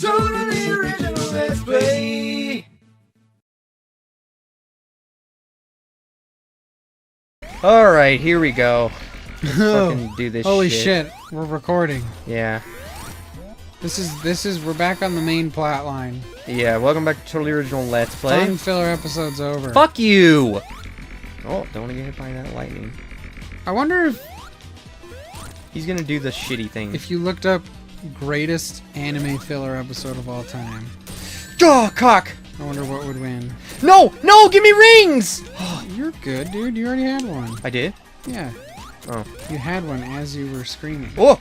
totally original Let's Play. Alright, here we go. Let's fucking do this Holy shit, we're recording. Yeah. We're back on the main plot line. Yeah, welcome back to Totally Original Let's Play. Fun filler episode's over. Fuck you! Oh, don't want to get hit by that lightning. I wonder if... He's gonna do the shitty thing. If you looked up greatest anime filler episode of all time. Oh, cock! I wonder what would win. No! No! Give me rings! You're good, dude. You already had one. I did? Yeah. Oh. You had one as you were screaming. Oh!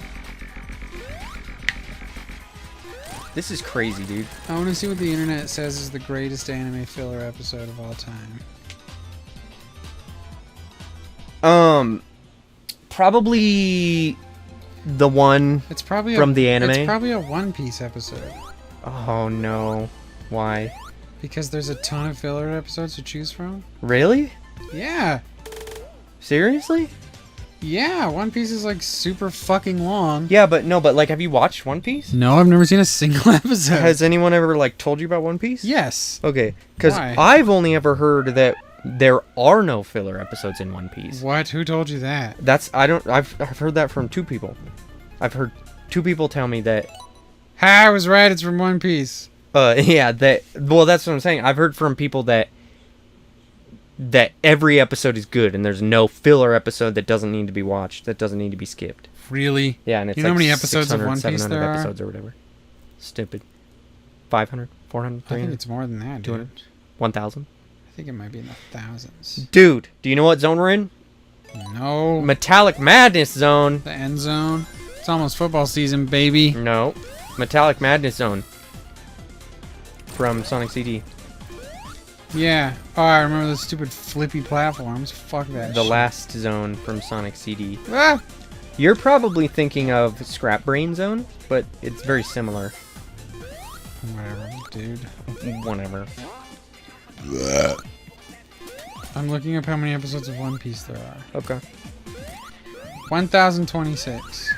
This is crazy, dude. I want to see what the internet says is the greatest anime filler episode of all time. Probably the one It's probably from the anime. It's probably a One Piece episode. Oh no. Why? Because there's a ton of filler episodes to choose from. Really? Yeah. Seriously? Yeah, One Piece is like super fucking long. Yeah, but no, but like, have you watched One Piece? No, I've never seen a single episode. Has anyone ever like told you about One Piece? Yes. Okay, because Why? I've only ever heard that there are no filler episodes in One Piece. What? Who told you that? I've heard that from two people. I've heard two people tell me that. Ha, I was right. It's from One Piece. Yeah, well, that's what I'm saying. I've heard from people that every episode is good and there's no filler episode that doesn't need to be watched, that doesn't need to be skipped. Really? Yeah, and it's You know like how many episodes of 600, One Piece 700 there are? episodes or whatever. Stupid. 500, 400, I think 300, it's more than that, 200, dude. 1,000. I think it might be in the thousands. Dude, do you know what zone we're in? No. Metallic Madness Zone. The end zone. It's almost football season, baby. No. Metallic Madness Zone. From Sonic CD. Yeah. Oh, I remember those stupid flippy platforms. Fuck that The shit. last zone from Sonic CD. Ah! You're probably thinking of Scrap Brain Zone, but it's very similar. Whatever, dude. Whatever. I'm looking up how many episodes of One Piece there are. Okay. 1,026.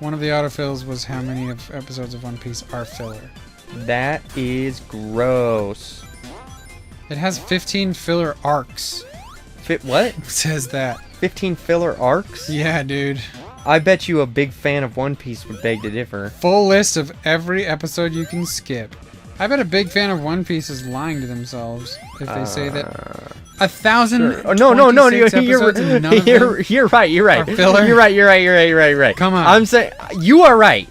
One of the autofills was how many of episodes of One Piece are filler. That is gross. It has 15 filler arcs. What? It says that. 15 filler arcs? Yeah, dude. I bet you a big fan of One Piece would beg to differ. Full list of every episode you can skip. I bet a big fan of One Piece is lying to themselves if they say that 1,000. Sure. Oh, no, you're right. Are filler? You're right. Come on. I'm saying you are right.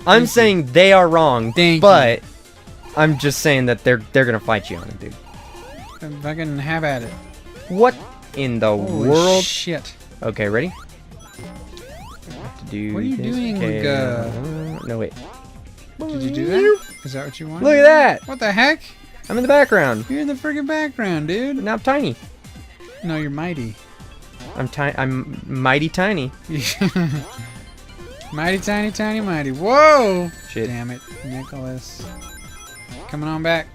I'm saying they are wrong. But I'm just saying that they're gonna fight you on it, dude. Fucking have at it. What in the Holy world? Shit. Okay, ready? What are you doing, Okay. Luga? No, wait. Did you do that? Is that what you wanted? Look at that! What the heck? I'm in the background. You're in the friggin' background, dude. Now I'm tiny. No, you're mighty. I'm mighty tiny. Mighty, tiny, mighty. Whoa! Shit. Damn it, Nicholas. Coming on back.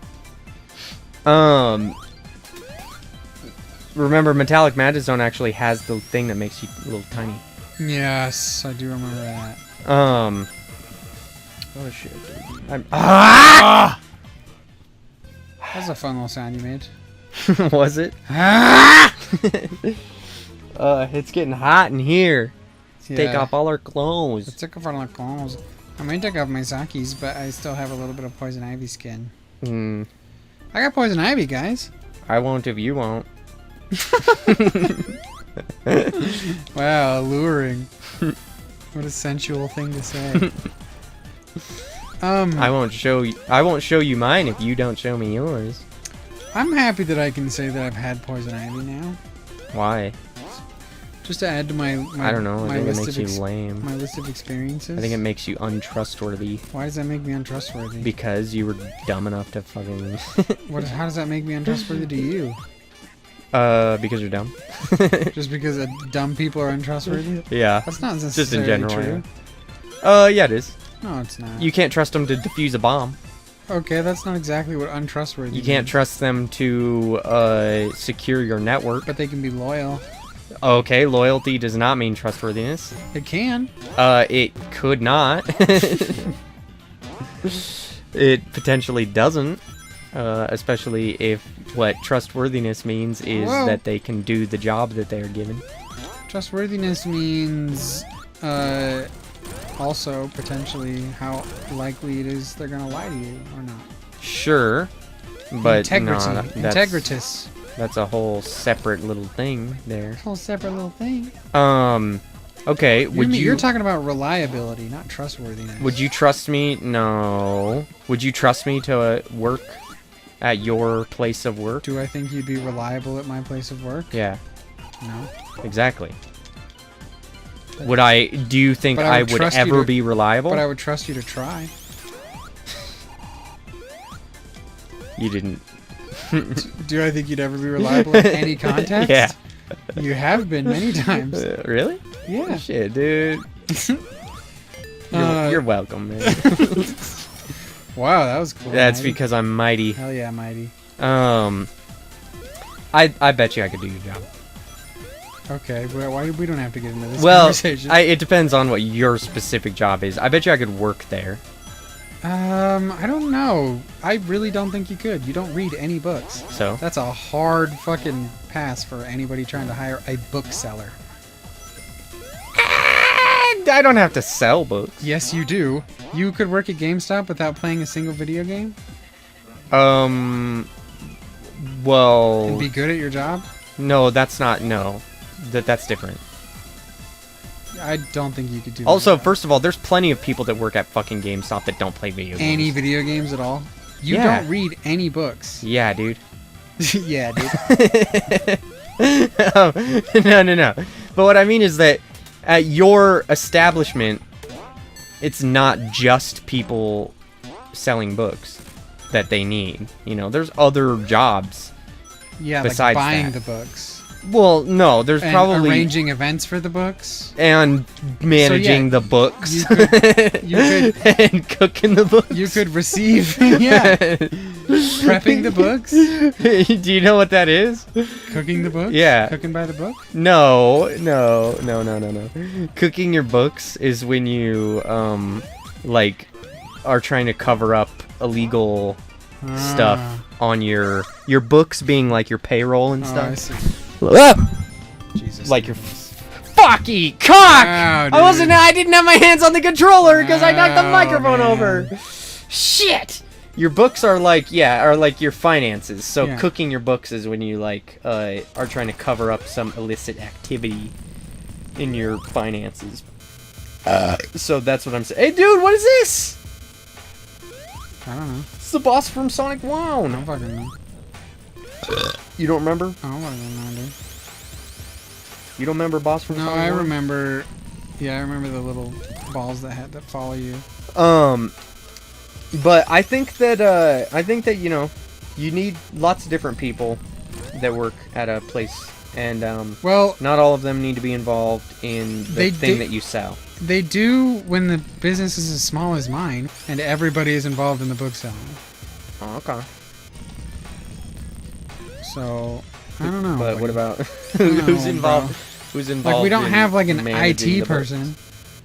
Remember, Metallic Madness Zone actually has the thing that makes you a little tiny. Yes, I do remember that. Oh shit, dude. Ah! That's a fun little sound you made. Was it? Ah! It's getting hot in here. Yeah. Take off all our clothes. Let's take off our clothes. I might take off my Sakis, but I still have a little bit of poison ivy skin. I got poison ivy, guys. I won't if you won't. Wow, alluring. What a sensual thing to say. I won't show you mine if you don't show me yours. I'm happy that I can say that I've had poison ivy now. Why? Just to add to my I don't know. I my think it list makes of you lame. my list of experiences. I think it makes you untrustworthy. Why does that make me untrustworthy? Because you were dumb enough to fucking. How does that make me untrustworthy to you? Because you're dumb. Just because dumb people are untrustworthy? Yeah. That's not necessarily Just in general. true. Yeah, it is. No, it's not. You can't trust them to defuse a bomb. Okay, that's not exactly what untrustworthy You can't means. trust them to secure your network. But they can be loyal. Okay, loyalty does not mean trustworthiness. It can. It could not. it potentially doesn't. Especially if what trustworthiness means is that they can do the job that they are given. Trustworthiness means also potentially how likely it is they're gonna lie to you or not. Sure, but integrity, no, integritas. That's a whole separate little thing there. Whole separate little thing. Okay. You're talking about reliability, not trustworthiness. Would you trust me? No. Would you trust me to work at your place of work? Do I think you'd be reliable at my place of work? Yeah. No. Exactly. Would I? Do you think I would ever be reliable? But I would trust you to try. You didn't. Do I think you'd ever be reliable in any context? Yeah. You have been many times. Really? Yeah. Shit, dude. You're welcome, man. Wow, that was cool. That's Mighty. because I'm mighty. Hell yeah, mighty. I bet you I could do your job. Okay, well, why we don't have to get into this Well, conversation? it depends on what your specific job is. I bet you I could work there. I don't know. I really don't think you could. You don't read any books. So? That's a hard fucking pass for anybody trying to hire a bookseller. I don't have to sell books. Yes, you do. You could work at GameStop without playing a single video game? Well... And be good at your job? No, that's not... No. That's different. I don't think you could do Also, that. first of all, there's plenty of people that work at fucking GameStop that don't play video games. Any video games at all? You Yeah. don't read any books. Yeah, dude. Yeah, dude. No. But what I mean is that at your establishment, it's not just people selling books that they need. You know, there's other jobs. Yeah, Besides like buying that. the books. Well, no, there's And probably arranging events for the books. and managing the books. You could and cooking the books. You could receive, yeah, prepping the books, Do you know what that is? cooking the books. Yeah. Cooking by the book. No. Cooking your books is when you like are trying to cover up illegal stuff on your books being like your payroll and Oh, I stuff. see. Jesus. Like your fucky cock. Wow, I didn't have my hands on the controller because I knocked the Oh, microphone man. over. Shit. Your books are like your finances. So Yeah. cooking your books is when you like are trying to cover up some illicit activity in your finances. So that's what I'm saying. Hey, dude, what is this? I don't know. It's the boss from Sonic I WoW. don't fucking know. You don't remember? I don't fucking know, dude. You don't remember boss from No, Sonic I WoW? remember. Yeah, I remember the little balls that follow you. But I think that you know, you need lots of different people that work at a place, and Well, not all of them need to be involved in the thing that you sell. they do when the business is as small as mine, and everybody is involved in the book selling. Oh, okay. So I don't know. But buddy. what about don't who's know, involved? bro. Who's involved? Like we don't in have like an managing the IT books? person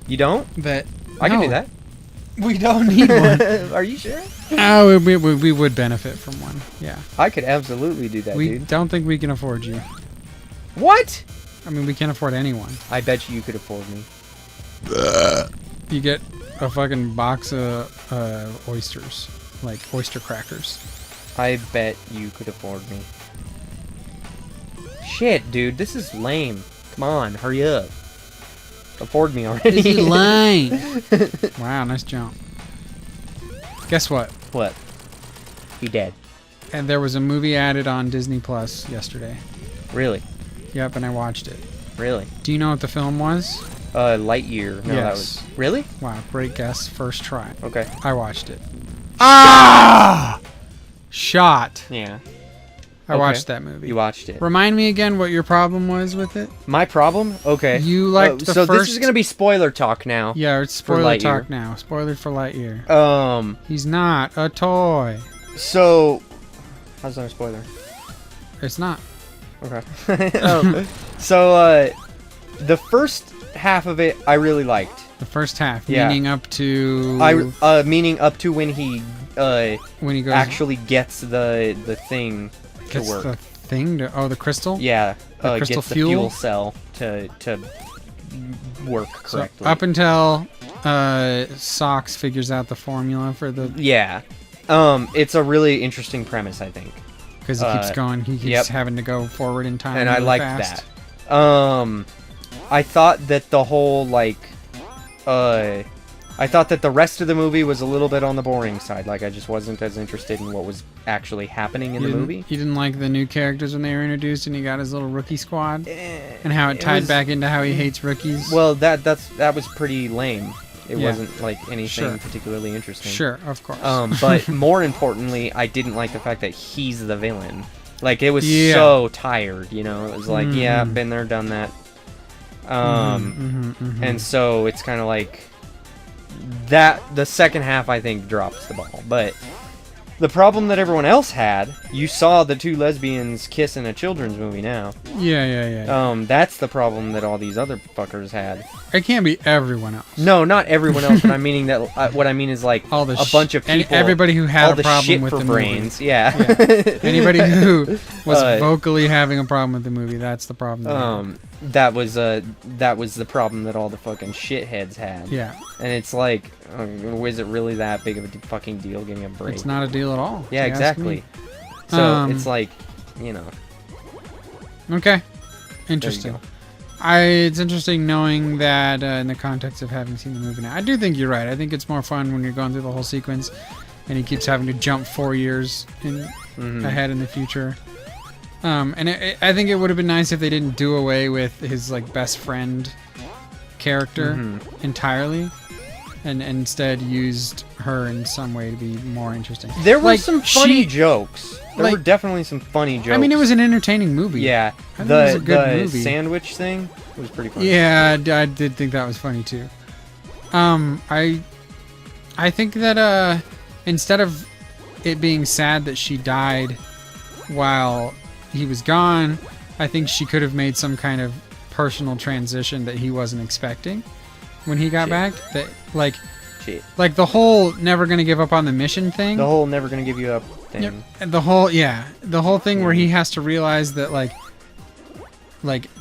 You don't? that. I can No, do that. We don't need one. Are you sure? Oh, we would benefit from one. Yeah. I could absolutely do that, We dude. don't think we can afford you. What? I mean, we can't afford anyone. I bet you could afford me. You get a fucking box of oysters, like oyster crackers. I bet you could afford me. Shit, dude, this is lame. Come on, hurry up. Afford me already. lame. Wow, nice jump. Guess what? What? He dead. And there was a movie added on Disney Plus yesterday. Really? Yep, and I watched it. Really? Do you know what the film was? Lightyear. No, that Yes. was... Really? Wow, great guess. First try. Okay. I watched it. Ah! Shot. Yeah. I Okay. watched that movie. You watched it. Remind me again what your problem was with it. My problem? Okay. You liked the so first... this is gonna be spoiler talk now. Yeah, it's for spoiler Lightyear. talk now. Spoiler for Lightyear. He's not a toy. So... How's that a spoiler? It's not. Okay. The first half of it I really liked. The first half, Yeah. meaning up to... Meaning up to when he when he goes actually gets the thing to gets work. the thing to the crystal. Yeah, The crystal gets the fuel? fuel cell to work So correctly. up until Socks figures out the formula for the Yeah. It's a really interesting premise, I think. because he keeps going. He keeps Yep. having to go forward in time. And I really liked fast. that. I thought that the whole, like, I thought that the rest of the movie was a little bit on the boring side. Like, I just wasn't as interested in what was actually happening in the movie. You didn't like the new characters when they were introduced and he got his little rookie squad? And how it it tied was- back into how he hates rookies? Well, that was pretty lame. It Yeah. wasn't, like, anything Sure. particularly interesting. Sure, of course. But more importantly, I didn't like the fact that he's the villain. Like, it was Yeah. so tired, you know? It was like, yeah, Mhm. been there, done that. Mhm. And so it's kind of like that. The second half, I think, drops the ball. But the problem that everyone else had, you saw the two lesbians kiss in a children's movie now. Yeah. That's the problem that all these other fuckers had. It can't be everyone else. No, not everyone else, but I'm meaning that. What I mean is like All the a bunch of people. everybody who all had a the problem shit with for the brains. movie. Yeah. Anybody who was Uh, vocally having a problem with the movie, that's the problem. that was the problem that all the fucking shitheads had. Yeah, And it's like, is it really that big of a fucking deal? Give me a break. it's not a deal at all. Yeah, if you ask exactly. me. So it's like, you know. Okay, There interesting. you go. It's interesting knowing that in the context of having seen the movie now. I do think you're right. I think it's more fun when you're going through the whole sequence and he keeps having to jump 4 years ahead in the future. And I think it would have been nice if they didn't do away with his like best friend character entirely and instead used her in some way to be more interesting. There were Like, some funny she- jokes. There like- were definitely some funny jokes. I mean, it was an entertaining movie. Yeah. I think it was a good the movie. sandwich thing was pretty funny. Yeah, I did think that was funny too. I think that instead of it being sad that she died while he was gone, I think she could have made some kind of personal transition that he wasn't expecting when he got Shit. back. That Shit. like the whole never gonna give up on the mission thing. The whole never gonna give you up thing. Yep. And the whole thing where he has to realize that like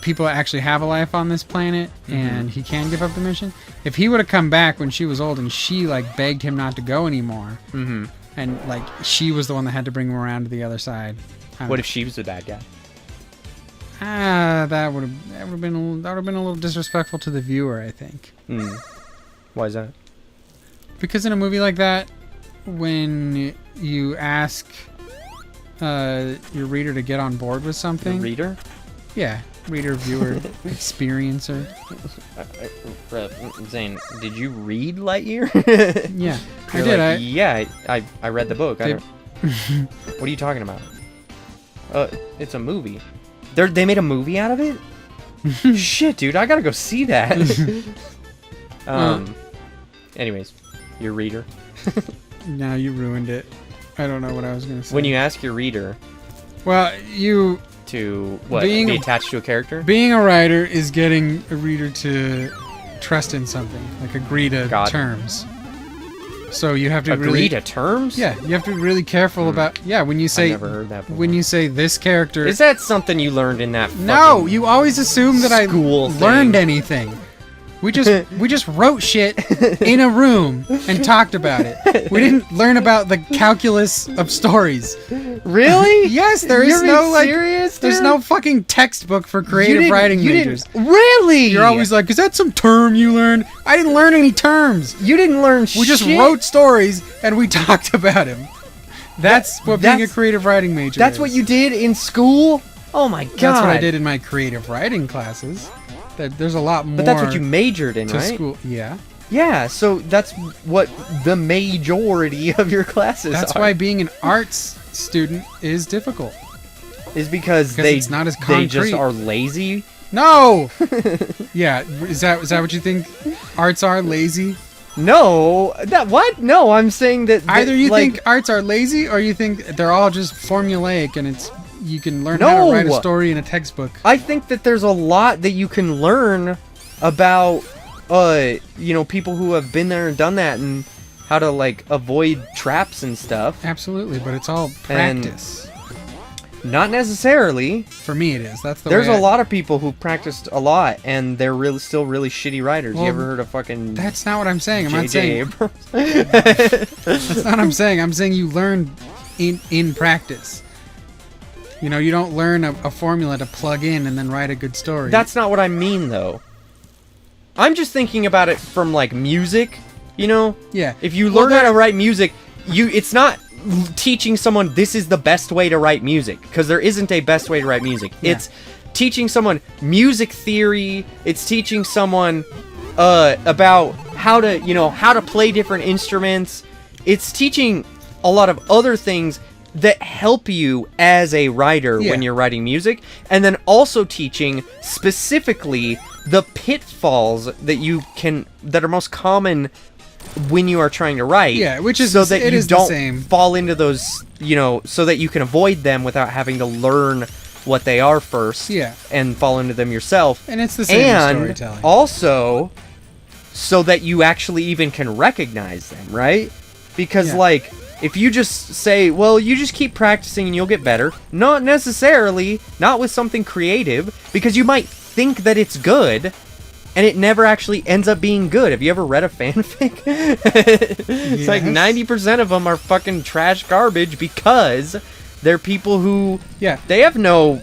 people actually have a life on this planet and he can give up the mission. If he would have come back when she was old and she like begged him not to go anymore, and like she was the one that had to bring him around to the other side. What if she was the bad guy? That would have been a little disrespectful to the viewer, I think. Why is that? Because in a movie like that, when you ask your reader to get on board with The something, reader? yeah, reader, viewer, experiencer, Zane, did you read Lightyear? yeah, I You're did. like, yeah, I read the book. They- What are you talking about? It's a movie. They made a movie out of it? Shit, dude, I gotta go see that. Anyways, your reader. Now you ruined it. I don't know what I was gonna say. When you ask your reader well, to what Being be a- attached to a character, being a writer is getting a reader to trust in something, like agree to God. terms. So you have to agree really, to terms. yeah, you have to be really careful about, when you I say, never heard that before. when you say this character. Is that something you learned in that? No, fucking you always assume that I school learned thing? anything. We just wrote shit in a room and talked about it. We didn't learn about the calculus of stories. Really? Yes, there is You're no being like. serious, There's dude? no fucking textbook for creative writing majors. Really? You're always like, is that some term you learned? I didn't learn any terms. you didn't learn. We just wrote stories and we talked about them. That's what being a that's- creative writing major That's is. what you did in school. Oh my god. That's what I did in my creative writing classes. There's a lot more. But that's what you majored in, to right? school. Yeah. Yeah. So that's what the majority of your classes That's are. why being an arts student is difficult. Is because Because they it's not as they just concrete. are lazy. No. Yeah. Is that what you think? Arts are lazy. No. That what? No. I'm saying that Either you like, think arts are lazy, or you think they're all just formulaic and you can learn how to write a No. story in a textbook. I think that there's a lot that you can learn about, people who have been there and done that and how to like avoid traps and stuff. Absolutely, but it's all practice. Not necessarily. For me, it is. That's the There's way a lot of people who practiced a lot, and they're still really shitty writers. Well, you ever heard of fucking... That's not what I'm saying. I'm not J.J. saying... Abrams? That's not what I'm saying. I'm saying you learn in practice. You know, you don't learn a formula to plug in and then write a good story. That's not what I mean, though. I'm just thinking about it from, like, music, you know? Yeah. If you learn how to write music, it's not teaching someone this is the best way to write music, because there isn't a best way to write music. Yeah. It's teaching someone music theory. It's teaching someone about how to play different instruments. It's teaching a lot of other things that help you as a writer when you're writing music, and then also teaching specifically the pitfalls that are most common when you are trying to write. Yeah, which is so that you don't the same. fall into those, so that you can avoid them without having to learn what they are first. Yeah. And fall into them yourself. And it's the same and storytelling. Also, so that you actually even can recognize them, right? Because like, if you just say, well, you just keep practicing and you'll get better, not necessarily, not with something creative, because you might think that it's good, and it never actually ends up being good. Have you ever read a fanfic? It's like 90% of them are fucking trash garbage because they're people who, they have no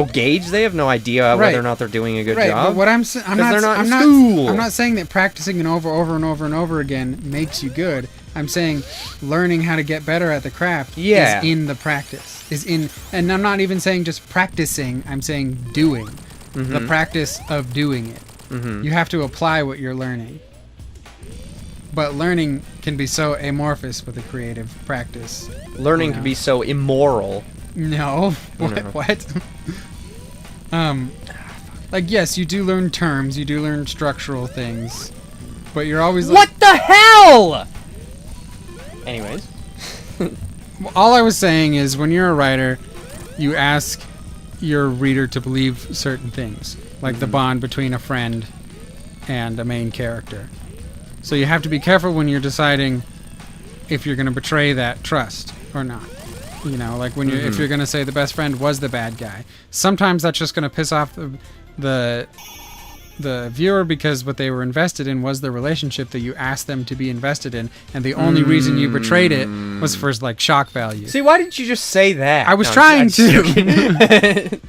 gauge, they have no idea whether or not they're doing a good job. But what I'm not saying that practicing it over and over again makes you good. I'm saying learning how to get better at the craft is in the practice. And I'm not even saying just practicing, I'm saying doing. The practice of doing it. You have to apply what you're learning. But learning can be so amorphous with a creative practice. Learning can be so immoral. No. What? Like, yes, you do learn terms, you do learn structural things, but you're always like... What the hell?! Anyways. All I was saying is, when you're a writer, you ask your reader to believe certain things, like the bond between a friend and a main character. So you have to be careful when you're deciding if you're going to betray that trust or not. You know, like when if you're going to say the best friend was the bad guy. Sometimes that's just going to piss off the viewer, because what they were invested in was the relationship that you asked them to be invested in, and the only reason you betrayed it was for like shock value. See, why didn't you just say that? I was trying to.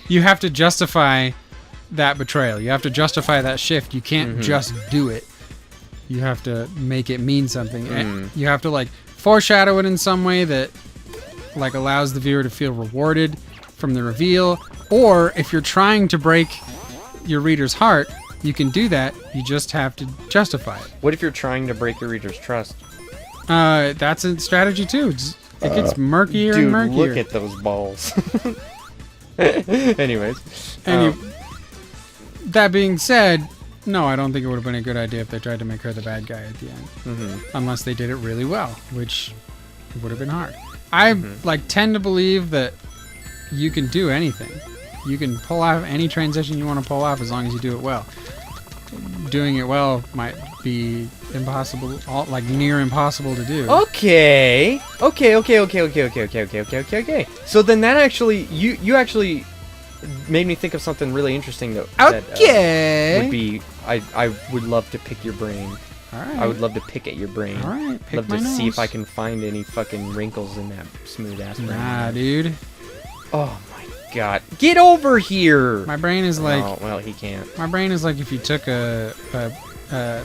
You have to justify that betrayal. You have to justify that shift. You can't just do it. You have to make it mean something. And you have to like foreshadow it in some way that like allows the viewer to feel rewarded from the reveal. Or if you're trying to break your reader's heart, you can do that. You just have to justify it. What if you're trying to break your reader's trust? That's a strategy too. It gets murkier and murkier. Look at those balls. Anyways. That being said, no, I don't think it would have been a good idea if they tried to make her the bad guy at the end. Unless they did it really well, which would have been hard. I tend to believe that you can do anything. You can pull off any transition you want to pull off as long as you do it well. Doing it well might be impossible, near impossible to do. Okay. So then that actually, you actually made me think of something really interesting though. Okay. Would be, I would love to pick your brain. All right. I would love to pick at your brain. All right. Pick love my to nose. see if I can find any fucking wrinkles in that smooth ass brain. Nah, dude. Oh my god. Get over here! My brain is like... Oh, well, he can't. My brain is like if you took a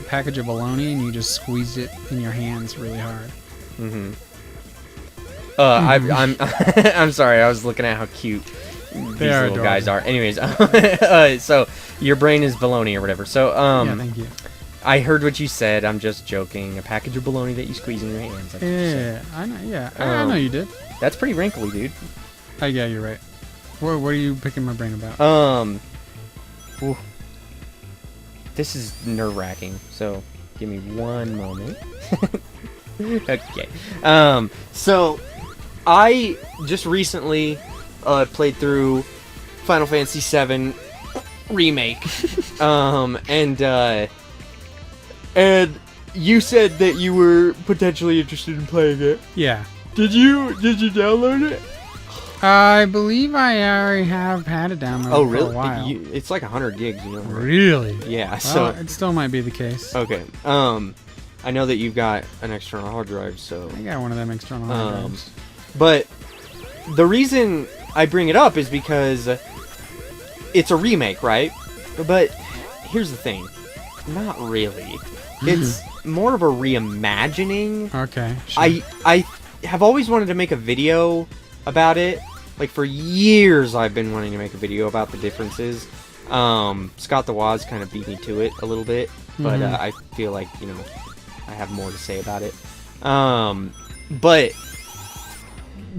package of bologna and you just squeezed it in your hands really hard. I'm sorry, I was looking at how cute these little guys are. Anyways, so your brain is bologna or whatever. So, yeah, thank you. I heard what you said. I'm just joking. A package of bologna that you squeeze in your hands. Yeah, I know. Yeah, I know you did. That's pretty wrinkly, dude. Yeah, you're right. What are you picking my brain about? Ooh. This is nerve-wracking. So give me one moment. Okay. So I just recently played through Final Fantasy VII Remake, and you said that you were potentially interested in playing it. Yeah. Did you download it? I believe I already have had it downloaded Oh, for really? a while. It's like 100 gigs, you know. Right? Really? Yeah. Well, So it still might be the case. okay. I know that you've got an external hard drive, so. I got one of them external hard drives. But the reason I bring it up is because it's a remake, right? But here's the thing. Not really. It's more of a reimagining. Okay. Sure. I have always wanted to make a video about it. Like, for years I've been wanting to make a video about the differences. Scott the Woz kind of beat me to it a little bit. But I feel like, you know, I have more to say about it. But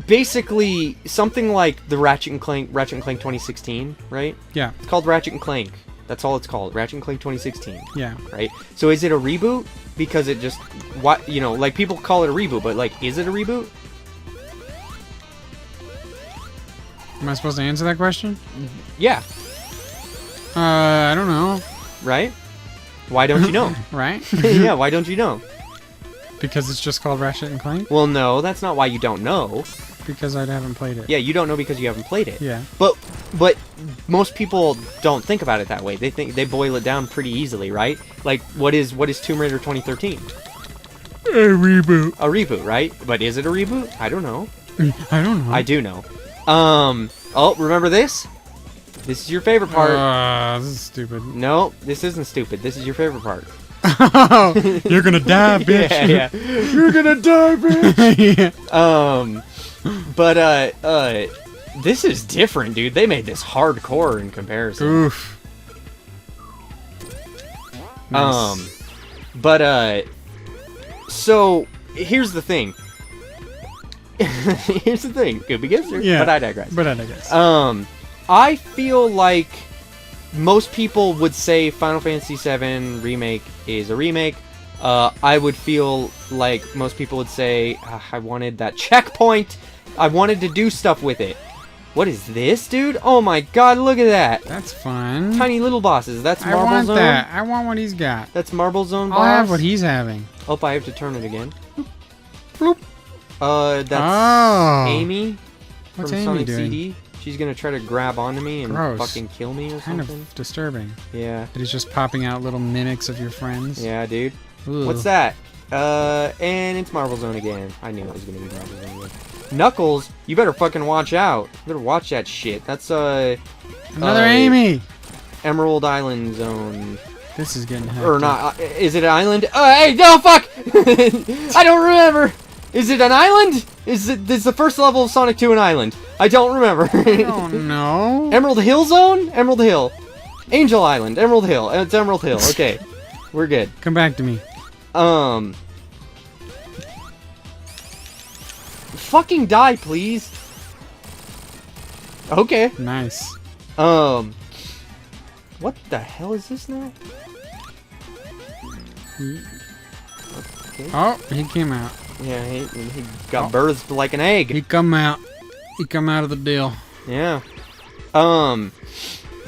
basically, something like the Ratchet & Clank 2016, right? Yeah. It's called Ratchet & Clank. That's all it's called. Ratchet & Clank 2016. Yeah. Right? So is it a reboot? Because it just, what, you know, like, people call it a reboot, but, like, is it a reboot? Am I supposed to answer that question? Yeah. I don't know. Right? Why don't you know? Right? Yeah, why don't you know? Because it's just called Ratchet and Clank? Well, no, that's not why you don't know. Because I haven't played it. Yeah, you don't know because you haven't played it. Yeah. But most people don't think about it that way. They think they boil it down pretty easily, right? Like, what is Tomb Raider 2013? A reboot. A reboot, right? But is it a reboot? I don't know. I don't know. I do know. Oh, remember this? This is your favorite part. This is stupid. No, this isn't stupid. This is your favorite part. You're gonna die, bitch. Yeah. You're gonna die, bitch. Yeah. This is different, dude. They made this hardcore in comparison. Oof. Nice. So here's the thing. Here's the thing. Could be good, Yeah. but I digress. I I feel like most people would say Final Fantasy VII Remake is a remake. I would feel like most people would say, I wanted that checkpoint. I wanted to do stuff with it. What is this, dude? Oh my god, look at that. That's fun. Tiny little bosses. That's Marble I want Zone. that. I want what he's got. That's Marble Zone boss. I'll have what he's having. Oh, I have to turn it again. Bloop. That's Amy What's from Amy Sonic doing? CD. She's gonna try to grab onto me and Gross. fucking kill me or Kind something. of disturbing. Yeah. That he's just popping out little mimics of your friends. Yeah, dude. Ooh. What's that? And it's Marble Zone again. I knew it was gonna be Marble Zone again. Knuckles, you better fucking watch out. You better watch that shit. That's Another Amy. Emerald Island Zone. This is getting hectic. Or not? Is it an island? Hey, no, fuck! I don't remember. Is it an island? Is the first level of Sonic 2 an island? I don't remember. I don't know. Emerald Hill Zone? Emerald Hill. Angel Island. Emerald Hill. It's Emerald Hill. Okay. We're good. Come back to me. Fucking die, please. Okay. Nice. What the hell is this now? Okay. Oh, he came out. Yeah, he got birthed like an egg. He come out. He come out of the deal. Yeah.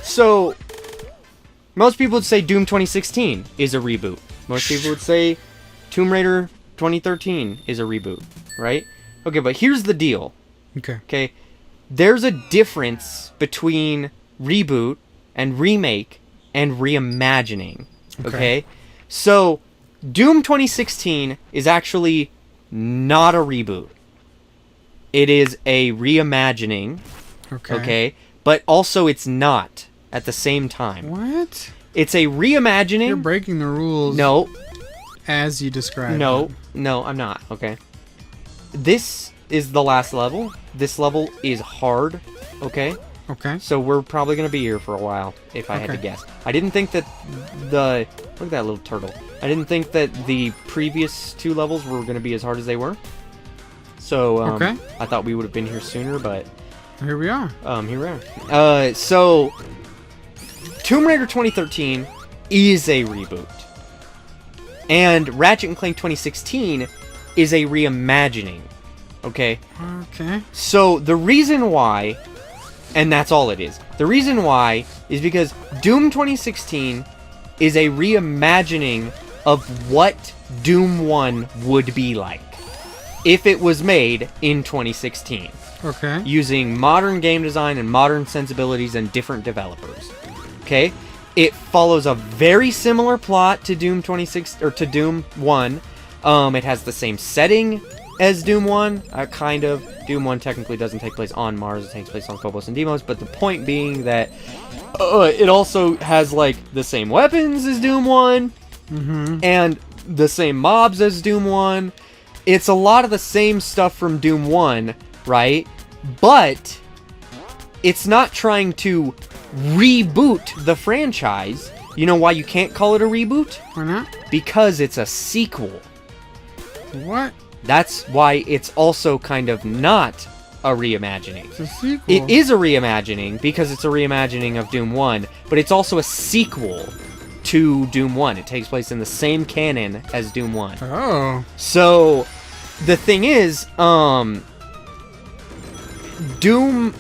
So most people would say Doom 2016 is a reboot. Most people would say Tomb Raider 2013 is a reboot, right? Okay, but here's the deal. Okay. There's a difference between reboot and remake and reimagining. Okay? So Doom 2016 is actually not a reboot. It is a reimagining. Okay? But also it's not at the same time. What? It's a reimagining. You're breaking the rules. No. As you described. No, I'm not. Okay. This is the last level. This level is hard. Okay. Okay. So we're probably gonna be here for a while, if I had to guess. I didn't think that look at that little turtle. I didn't think that the previous two levels were gonna be as hard as they were. So I thought we would have been here sooner, but here we are. Here we are. So Tomb Raider 2013 is a reboot. And Ratchet & Clank 2016 is a reimagining. Okay? Okay. So the reason why, and that's all it is, the reason why is because Doom 2016 is a reimagining of what Doom 1 would be like if it was made in 2016. Okay. Using modern game design and modern sensibilities and different developers. Okay? It follows a very similar plot to Doom 26 or to Doom 1. It has the same setting as Doom 1, kind of. Doom 1 technically doesn't take place on Mars, it takes place on Phobos and Deimos, but the point being that it also has, like, the same weapons as Doom 1, and the same mobs as Doom 1. It's a lot of the same stuff from Doom 1, right? But it's not trying to reboot the franchise. You know why you can't call it a reboot? Why not? Because it's a sequel. What? That's why it's also kind of not a reimagining. It's a sequel. It is a reimagining because it's a reimagining of Doom 1, but it's also a sequel to Doom 1. It takes place in the same canon as Doom 1. Oh. So, the thing is, Doom,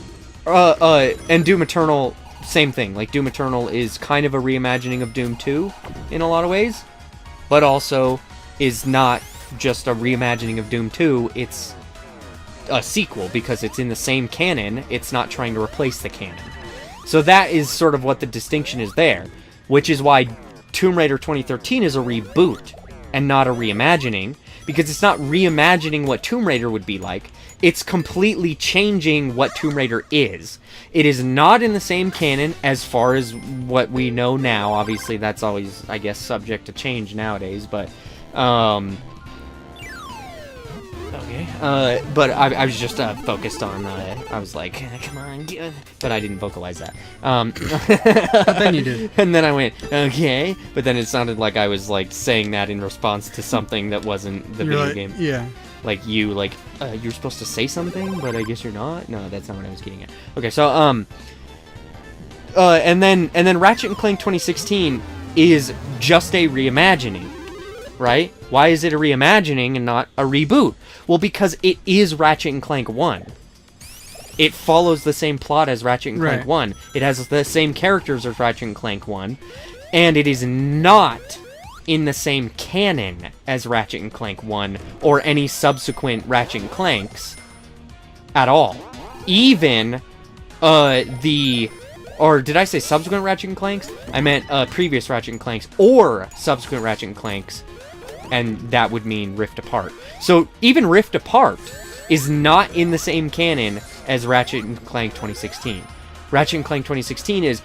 and Doom Eternal, same thing. Like, Doom Eternal is kind of a reimagining of Doom 2 in a lot of ways, but also is not just a reimagining of Doom 2, it's a sequel because it's in the same canon, it's not trying to replace the canon. So that is sort of what the distinction is there, which is why Tomb Raider 2013 is a reboot and not a reimagining, because it's not reimagining what Tomb Raider would be like, it's completely changing what Tomb Raider is. It is not in the same canon as far as what we know now. Obviously, that's always, I guess, subject to change nowadays, but okay. But I was just focused on, I was like, come on, but I didn't vocalize that. But then you did. And then I went, okay, but then it sounded like I was, like, saying that in response to something that wasn't the You're video like, game. Yeah. Like, you're supposed to say something, but I guess you're not? No, that's not what I was getting at. Okay, so, and then Ratchet & Clank 2016 is just a reimagining, right? Why is it a reimagining and not a reboot? Well, because it is Ratchet & Clank 1. It follows the same plot as Ratchet & Clank 1. It has the same characters as Ratchet & Clank 1. And it is not in the same canon as Ratchet & Clank 1 or any subsequent Ratchet & Clanks at all. Even or did I say subsequent Ratchet & Clanks? I meant previous Ratchet & Clanks or subsequent Ratchet & Clanks. And that would mean Rift Apart. So even Rift Apart is not in the same canon as Ratchet & Clank 2016. Ratchet & Clank 2016 is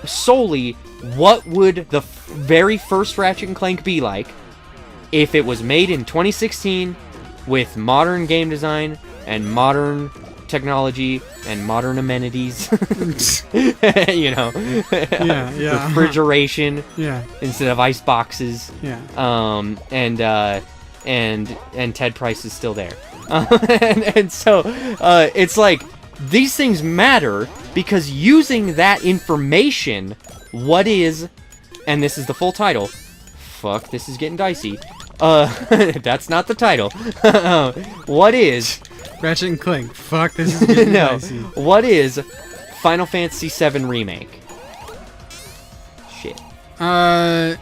solely what would the very first Ratchet & Clank be like if it was made in 2016 with modern game design and modern technology and modern amenities. You know. Yeah. Refrigeration. Yeah. Instead of ice boxes. Yeah. And Ted Price is still there. And so it's like these things matter because using that information, what is, and this is the full title. Fuck, this is getting dicey. That's not the title. What is Ratchet & Clank. Fuck, this is getting dicey. What is Final Fantasy VII Remake? Shit. And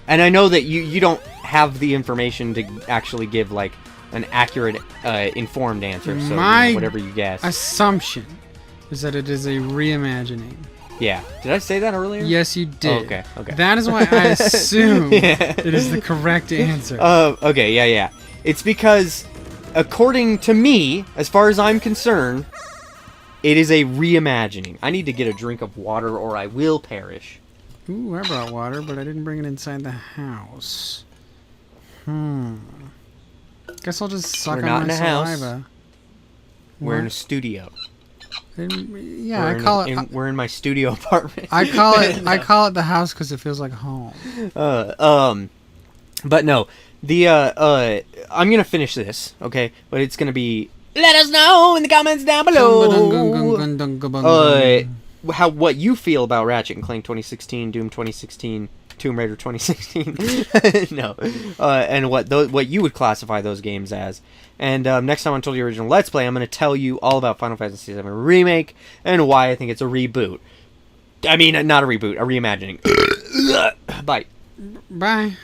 I know that you don't have the information to actually give, like, an accurate, informed answer, so whatever you guess. Assumption is that it is a reimagining. Yeah. Did I say that earlier? Yes, you did. Oh, okay. That is why I assume it is the correct answer. Okay, yeah. It's because, according to me, as far as I'm concerned, it is a reimagining. I need to get a drink of water or I will perish. Ooh, I brought water, but I didn't bring it inside the house. Guess I'll just suck on my saliva. We're in a studio. Yeah, we're in my studio apartment. I call it the house because it feels like home. But no, I'm gonna finish this, okay? But it's gonna be. Let us know in the comments down below. What you feel about Ratchet & Clank 2016, Doom 2016, Tomb Raider 2016. No, and what you would classify those games as. And next time on Told You Original Let's Play, I'm going to tell you all about Final Fantasy VII Remake and why I think it's a reboot. I mean, not a reboot, a reimagining. Bye. Bye.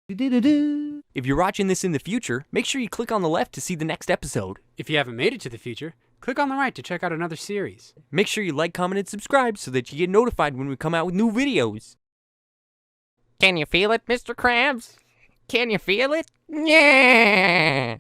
If you're watching this in the future, make sure you click on the left to see the next episode. If you haven't made it to the future, click on the right to check out another series. Make sure you like, comment, and subscribe so that you get notified when we come out with new videos. Can you feel it, Mr. Krabs? Can you feel it? Yeah!